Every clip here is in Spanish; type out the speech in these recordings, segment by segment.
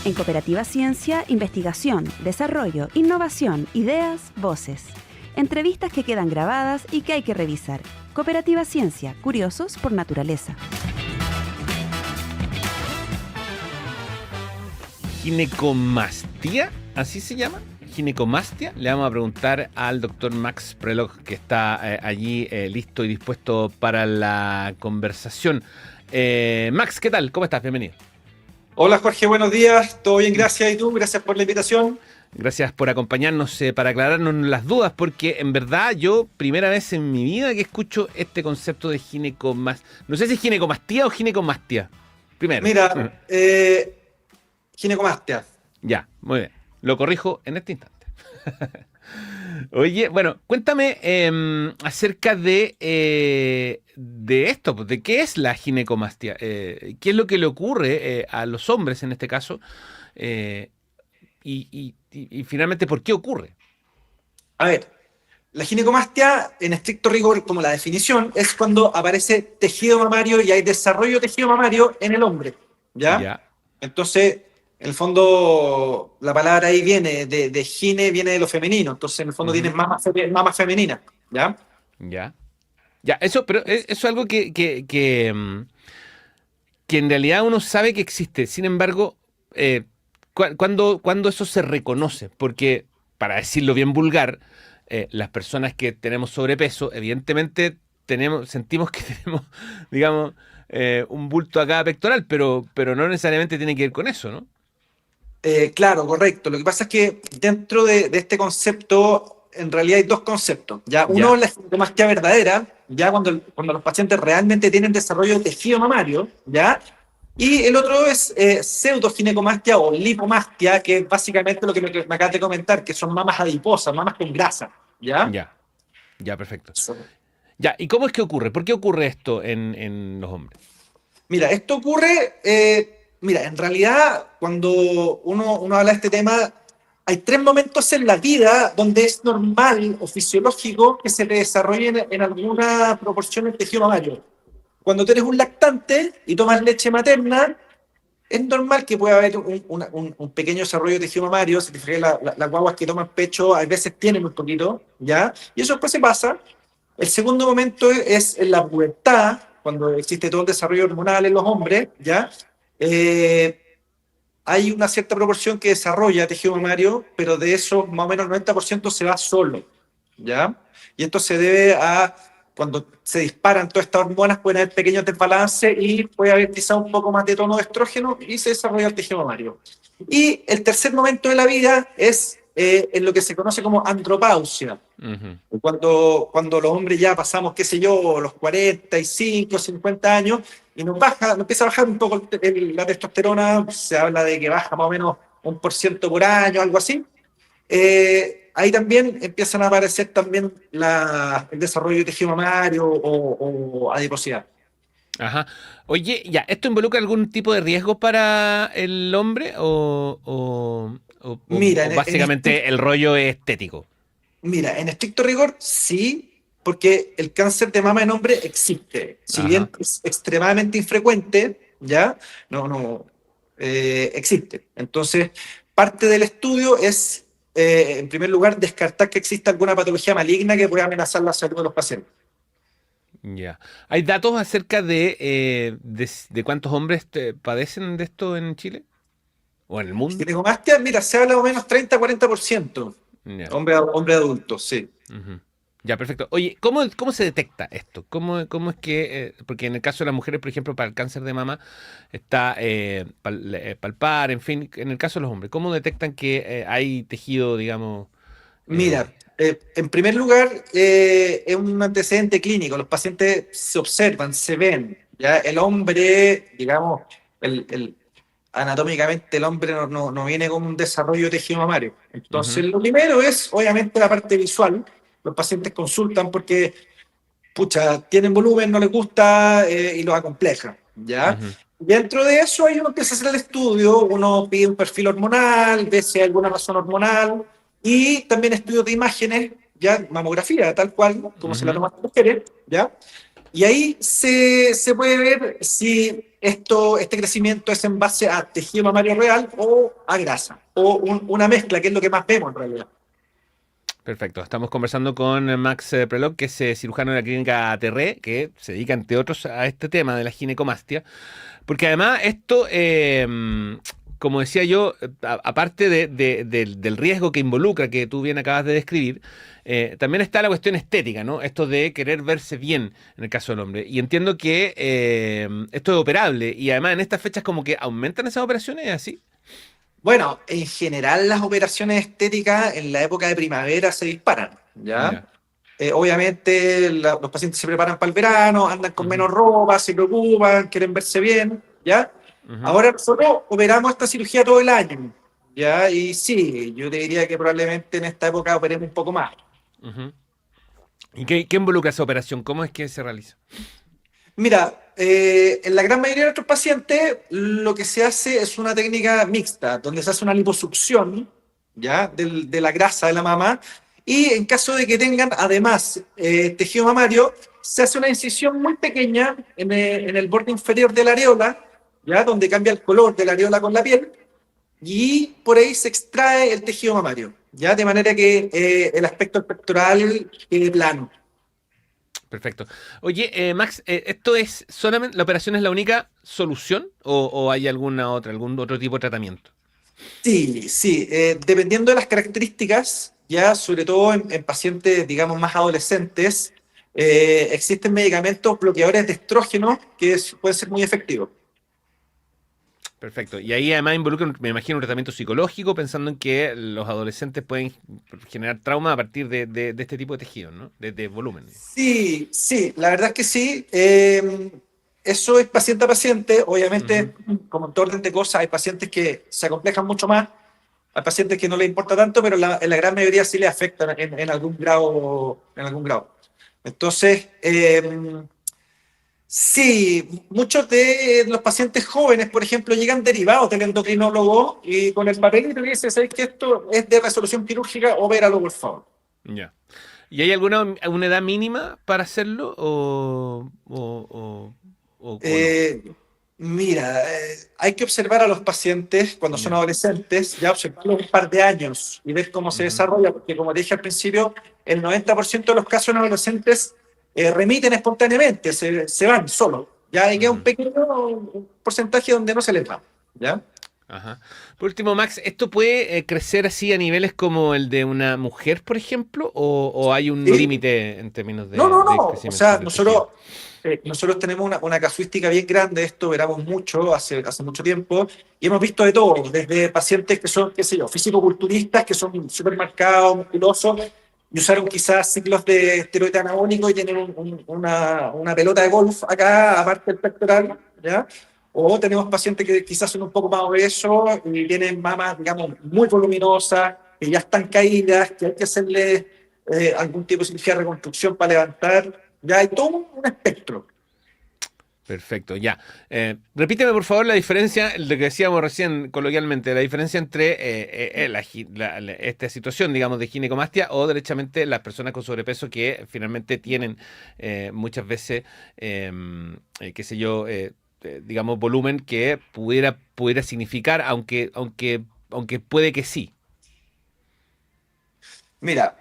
En Cooperativa Ciencia, investigación, desarrollo, innovación, ideas, voces. Entrevistas que quedan grabadas y que hay que revisar. Cooperativa Ciencia, curiosos por naturaleza. ¿Ginecomastia? ¿Así se llama? ¿Ginecomastia? Le vamos a preguntar al doctor Max Prelog, que está allí listo y dispuesto para la conversación. Max, ¿qué tal? ¿Cómo estás? Bienvenido. Hola Jorge, buenos días. ¿Todo bien? Gracias. ¿Y tú? Gracias por la invitación. Gracias por acompañarnos para aclararnos las dudas, porque en verdad yo, primera vez en mi vida que escucho este concepto de ginecomastia. No sé si es ginecomastía o ginecomastia. Primero. Mira, ginecomastia. Ya, muy bien. Lo corrijo en este instante. Oye, bueno, cuéntame acerca de esto, de qué es la ginecomastia, qué es lo que le ocurre a los hombres en este caso, y finalmente por qué ocurre. A ver, la ginecomastia, en estricto rigor, como la definición, es cuando aparece tejido mamario y hay desarrollo de tejido mamario en el hombre, ¿ya? Ya. Entonces, en el fondo, la palabra ahí viene de gine, viene de lo femenino. Entonces, en el fondo, tienes mamas femeninas, ¿ya? Ya. Ya, pero eso es algo que en realidad uno sabe que existe. Sin embargo, ¿cuándo eso se reconoce? Porque, para decirlo bien vulgar, las personas que tenemos sobrepeso, evidentemente sentimos que tenemos, digamos, un bulto acá pectoral, pero no necesariamente tiene que ver con eso, ¿no? Claro, correcto. Lo que pasa es que dentro de este concepto, en realidad hay dos conceptos. ¿Ya? Uno es la ginecomastia verdadera, ya cuando los pacientes realmente tienen desarrollo de tejido mamario, ¿ya? Y el otro es pseudoginecomastia o lipomastia, que es básicamente lo que me acabas de comentar, que son mamas adiposas, mamas con grasa, ¿ya? Ya, perfecto. Ya, ¿y cómo es que ocurre? ¿Por qué ocurre esto en los hombres? Mira, esto ocurre, en realidad, cuando uno habla de este tema, hay tres momentos en la vida donde es normal o fisiológico que se le desarrolle en alguna proporción el tejido mamario. Cuando tú eres un lactante y tomas leche materna, es normal que pueda haber un pequeño desarrollo de tejido mamario. Si te fijas, las guaguas que toman pecho a veces tienen un poquito, ¿ya? Y eso después se pasa. El segundo momento es en la pubertad, cuando existe todo el desarrollo hormonal en los hombres, ¿ya? Hay una cierta proporción que desarrolla tejido mamario, pero de eso más o menos el 90% se va solo, ¿ya? Y esto se debe a cuando se disparan todas estas hormonas, pueden haber pequeños desbalances y puede haber quizá un poco más de tono de estrógeno y se desarrolla el tejido mamario. Y el tercer momento de la vida es en lo que se conoce como andropausia. Uh-huh. Cuando los hombres ya pasamos, qué sé yo, los 45, 50 años, y nos empieza a bajar un poco la testosterona, se habla de que baja más o menos 1% por año, algo así. Ahí también empiezan a aparecer también el desarrollo de tejido mamario o adiposidad. Ajá. Oye, ya, ¿esto involucra algún tipo de riesgo para el hombre o básicamente el rollo es estético? Mira, en estricto rigor, sí, porque el cáncer de mama en hombre existe. Si bien es extremadamente infrecuente, ¿ya? Existe. Entonces, parte del estudio es, en primer lugar, descartar que exista alguna patología maligna que pueda amenazar la salud de los pacientes. Ya. ¿Hay datos acerca de cuántos hombres padecen de esto en Chile? ¿O en el mundo? Ginecomastia, mira, se habla más o menos 30-40%. Yeah. Hombre adulto, sí. Uh-huh. Ya, perfecto. Oye, ¿cómo se detecta esto? ¿Cómo es que...? Porque en el caso de las mujeres, por ejemplo, para el cáncer de mama, está palpar, en fin. En el caso de los hombres, ¿cómo detectan que hay tejido, digamos...? Mira, en primer lugar, es un antecedente clínico. Los pacientes se observan, se ven. ¿Ya? El hombre, digamos, anatómicamente el hombre no viene con un desarrollo de tejido mamario. Entonces, lo primero es, obviamente, la parte visual. Los pacientes consultan porque, tienen volumen, no les gusta y los acompleja, ¿ya? Dentro de eso, ahí uno empieza a hacer el estudio, uno pide un perfil hormonal, ve si hay alguna razón hormonal, y también estudios de imágenes, ya, mamografía, tal cual, como se la toman las mujeres, ¿ya? Y ahí se puede ver si este crecimiento es en base a tejido mamario real o a grasa, o una mezcla, que es lo que más vemos en realidad. Perfecto. Estamos conversando con Max Prelog, que es cirujano de la clínica Terré, que se dedica, entre otros, a este tema de la ginecomastia. Porque además esto, como decía yo, aparte del riesgo que involucra, que tú bien acabas de describir, también está la cuestión estética, ¿no? Esto de querer verse bien en el caso del hombre. Y entiendo que esto es operable y además en estas fechas como que aumentan esas operaciones, ¿es así? Bueno, en general las operaciones estéticas en la época de primavera se disparan, ¿ya? Ya. Obviamente los pacientes se preparan para el verano, andan con Ujú, menos ropa, se preocupan, quieren verse bien, ¿ya? ujú, Ahora nosotros operamos esta cirugía todo el año, ¿ya? Y sí, yo te diría que probablemente en esta época operemos un poco más. ujú. ¿Y qué involucra esa operación? ¿Cómo es que se realiza? Mira, en la gran mayoría de nuestros pacientes lo que se hace es una técnica mixta, donde se hace una liposucción, ¿ya? De la grasa de la mama, y en caso de que tengan además tejido mamario, se hace una incisión muy pequeña en el borde inferior de la areola, ¿ya? Donde cambia el color de la areola con la piel, y por ahí se extrae el tejido mamario, ¿ya? De manera que el aspecto pectoral quede plano. Perfecto. Oye, Max, ¿esto es solamente, la operación es la única solución o hay alguna otra, algún otro tipo de tratamiento? Sí, sí, dependiendo de las características, ya sobre todo en pacientes, digamos, más adolescentes, existen medicamentos bloqueadores de estrógeno que pueden ser muy efectivos. Perfecto. Y ahí además involucra, me imagino, un tratamiento psicológico, pensando en que los adolescentes pueden generar trauma a partir de este tipo de tejidos, ¿no? De volumen. Sí, sí, la verdad es que sí. Eso es paciente a paciente. Ujú. Obviamente, como en todo orden de cosas, hay pacientes que se acomplejan mucho más, hay pacientes que no les importa tanto, pero en la gran mayoría sí les afectan en algún grado, en algún grado. Entonces, sí, muchos de los pacientes jóvenes, por ejemplo, llegan derivados del endocrinólogo y con el papelito que dice, ¿sabes que esto es de resolución quirúrgica? Opéralo, por favor. Ya. ¿Y hay alguna edad mínima para hacerlo o no? Eh, Mira, hay que observar a los pacientes cuando son Ya. adolescentes, ya observarlos un par de años y ver cómo se Ujú, desarrolla, porque como te dije al principio, el 90% de los casos en adolescentes remiten espontáneamente, se van solos. Ya hay que un ujú. pequeño porcentaje donde no se les va. ¿Ya? Ajá. Por último, Max, ¿esto puede crecer así a niveles como el de una mujer, por ejemplo? ¿O hay un Sí. límite en términos No, no, de no. O crecimiento sea, del tejido? nosotros tenemos una casuística bien grande, esto veramos mucho, hace mucho tiempo, y hemos visto de todo, desde pacientes que son, qué sé yo, físico-culturistas, que son súper marcados, musculosos, y usaron quizás ciclos de esteroide anabólico y tienen una pelota de golf acá, aparte del pectoral, ¿ya? O tenemos pacientes que quizás son un poco más obesos y tienen mamas, digamos, muy voluminosas, que ya están caídas, que hay que hacerle algún tipo de cirugía de reconstrucción para levantar. Ya hay todo un espectro. Perfecto, ya. Repíteme, por favor, la diferencia, lo que decíamos recién coloquialmente, la diferencia entre esta situación, digamos, de ginecomastia o derechamente las personas con sobrepeso que finalmente tienen muchas veces, qué sé yo, digamos, volumen que pudiera significar, aunque puede que sí. Mira,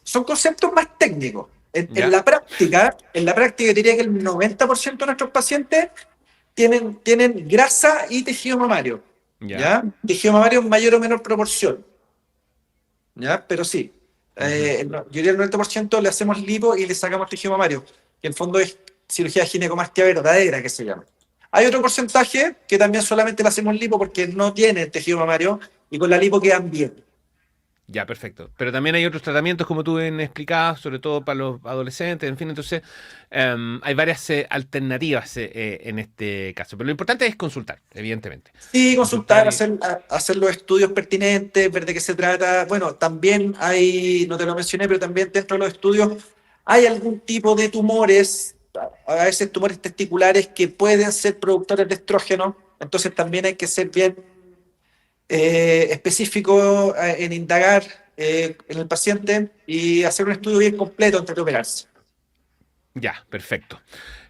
son conceptos más técnicos. ¿Ya? En la práctica diría que el 90% de nuestros pacientes tienen grasa y tejido mamario, ¿Ya? ¿ya? Tejido mamario en mayor o menor proporción, ¿ya? Pero sí, Ujú. yo diría el 90% le hacemos lipo y le sacamos tejido mamario, que en el fondo es cirugía de ginecomastia verdadera, que se llama. Hay otro porcentaje que también solamente le hacemos lipo porque no tiene tejido mamario y con la lipo quedan bien. Ya, perfecto. Pero también hay otros tratamientos, como tú bien explicabas, sobre todo para los adolescentes, en fin, entonces hay varias alternativas en este caso. Pero lo importante es consultar, evidentemente. Sí, Consultar consultar, y... hacer los estudios pertinentes, ver de qué se trata. Bueno, también hay, no te lo mencioné, pero también dentro de los estudios hay algún tipo de tumores, a veces tumores testiculares que pueden ser productores de estrógeno. Entonces también hay que ser bien específico en indagar en el paciente y hacer un estudio bien completo antes de operarse. Ya, perfecto.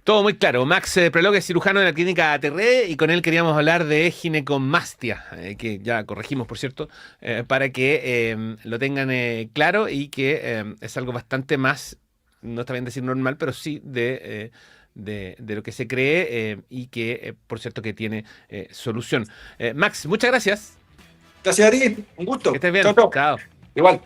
Todo muy claro. Max Prelog es cirujano de la clínica Aterré y con él queríamos hablar de ginecomastia, que ya corregimos, por cierto, para que lo tengan claro y que es algo bastante más, no está bien decir normal, pero sí de lo que se cree y que, por cierto, que tiene solución. Max, muchas gracias. Gracias a ti, un gusto. Que estés bien. Chao, chao. Chao. Igual.